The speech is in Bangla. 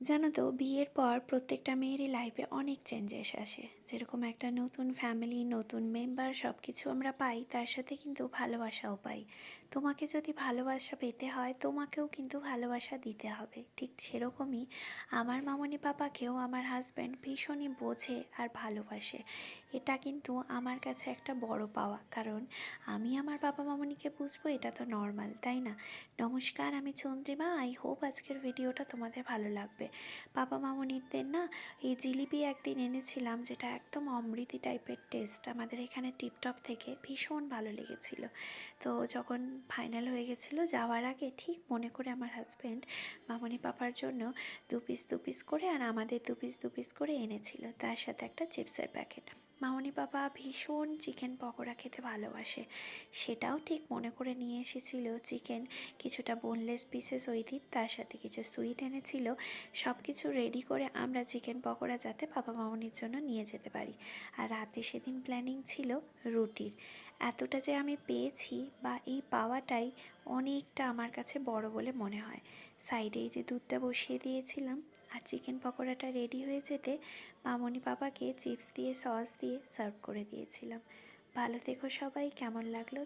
জানো তো বিয়ের পর প্রত্যেকটা মেয়েরই লাইফে অনেক চেঞ্জেস আসে। যেরকম একটা নতুন ফ্যামিলি, নতুন মেম্বার সব কিছু আমরা পাই, তার সাথে কিন্তু ভালোবাসাও পাই। তোমাকে যদি ভালোবাসা পেতে হয়, তোমাকেও কিন্তু ভালোবাসা দিতে হবে। ঠিক সেরকমই আমার মামনি পাপাকেও আমার হাজব্যান্ড ভীষণই বোঝে আর ভালোবাসে। এটা কিন্তু আমার কাছে একটা বড় পাওয়া, কারণ আমি আমার বাবা মামনিকে বুঝবো, এটা তো নর্মাল, তাই না? নমস্কার, আমি চন্দ্রিমা। আই হোপ আজকের ভিডিওটা তোমাদের ভালো লাগবে। পাপা মামনিদের না এই জিলিপি একদিন এনেছিলাম, যেটা একদম অমৃতি টাইপের টেস্ট, আমাদের এখানে টিপটপ থেকে ভীষণ ভালো লেগেছিল। তো যখন ফাইনাল হয়ে গেছিলো, যাওয়ার আগে ঠিক মনে করে আমার হাজব্যান্ড মামনি পাপার জন্য দু পিস করে আর আমাদের দু পিস করে এনেছিল, তার সাথে একটা চিপসের প্যাকেট। মামনি পাপা ভীষণ চিকেন পকোড়া খেতে ভালোবাসে, সেটাও ঠিক মনে করে নিয়ে এসেছিল চিকেন, কিছুটা বোনলেস পিসেস ওই দিন, তার সাথে কিছু সুইট এনেছিল। সব কিছু রেডি করে আমরা চিকেন পকোড়া যাতে পাপা মামনির জন্য নিয়ে যেতে পারি। আর রাতে সেদিন প্ল্যানিং ছিল রুটির। এতটা যে আমি পেয়েছি, বা এই পাওয়াটাই অনেকটা আমার কাছে বড় বলে মনে হয়। সাইডেই যে দুধটা বসিয়ে দিয়েছিলাম, আর চিকেন পকোড়াটা রেডি হয়ে যেতে মামনি পাপাকে চিপস দিয়ে সস দিয়ে সার্ভ করে দিয়েছিলাম। ভালো থেকো সবাই, কেমন লাগলো